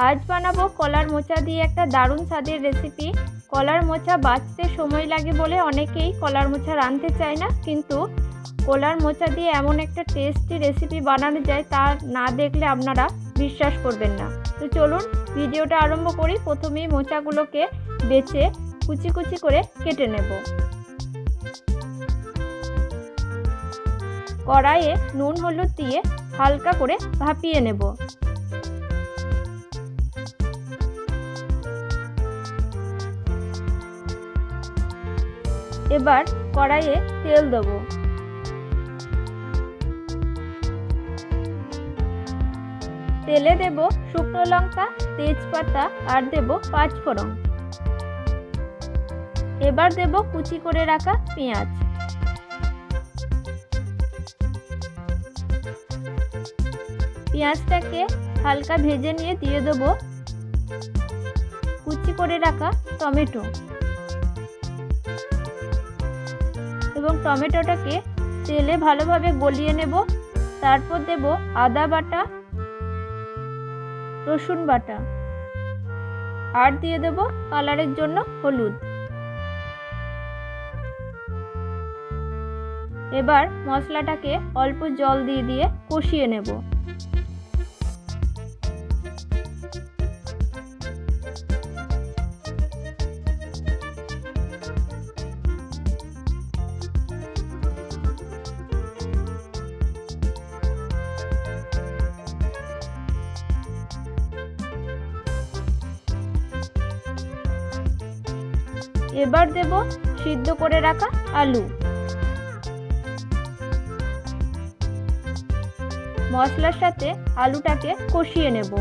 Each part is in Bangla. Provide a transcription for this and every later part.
আজ বানাবো কলার মোচা দিয়ে একটা দারুণ স্বাদের রেসিপি। কলার মোচা বাছতে সময় লাগে বলে অনেকেই কলার মোচা রাঁধতে চায় না, কিন্তু কলার মোচা দিয়ে এমন একটা টেস্টি রেসিপি বানানো যায় তা না দেখলে আপনারা বিশ্বাস করবেন না। তো চলুন ভিডিওটা আরম্ভ করি। প্রথমেই মোচাগুলোকে বেছে কুচি কুচি করে কেটে নেব। কড়াইয়ে নুন হলুদ দিয়ে হালকা করে ভাপিয়ে নেব। এবার কড়াইয়ে তেল দেব। তেলে দেব শুকনো লঙ্কা, তেজপাতা আর দেব 5 ফোড়ন। এবার দেব কুচি করে রাখা পেঁয়াজ। পেঁয়াজটাকে হালকা ভেজে নিয়ে দিয়ে দেব কুচি করে রাখা টমেটো এবং টমেটোটাকে তেলে ভালোভাবে গলিয়ে নেব। তারপর দেব আদা বাটা, রসুন বাটা আর দিয়ে দেব কালারের জন্য হলুদ। এবার মশলাটাকে অল্প জল দিয়ে দিয়ে কষিয়ে নেব। এবার দেব সিদ্ধ করে রাখা আলু। মশলার সাথে আলুটাকে কষিয়ে নেব।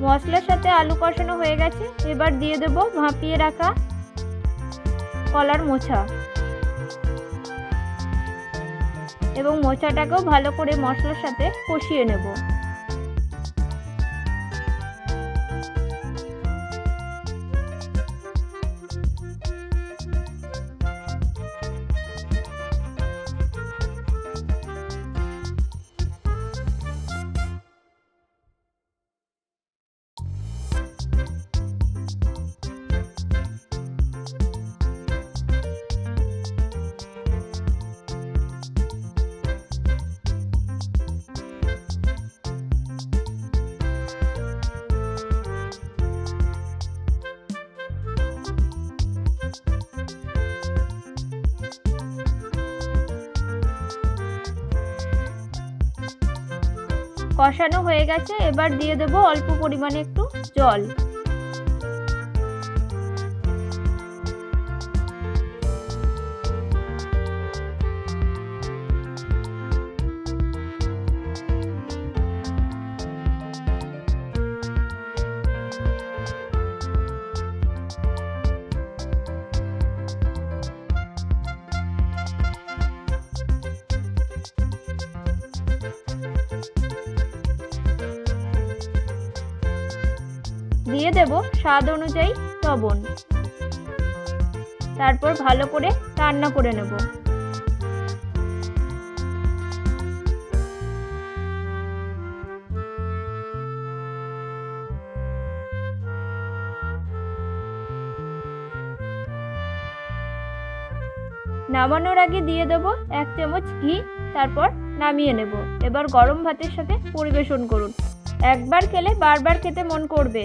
মশলার সাথে আলু কষানো হয়ে গেছে। এবার দিয়ে দেব ভাপিয়ে রাখা কলার মোচা এবং মোচাটাকেও ভালো করে মশলার সাথে কষিয়ে নেব। কষানো হয়ে গেছে। এবার দিয়ে দেব অল্প পরিমাণে একটু জল। দিয়ে দেব স্বাদ অনুযায়ী লবণ। তারপর ভালো করে রান্না করে নেব। নামানোর আগে দিয়ে দেব 1 চামচ ঘি। তারপর নামিয়ে নেব। এবার গরম ভাতের সাথে পরিবেশন করুন। একবার খেলে বারবার খেতে মন করবে।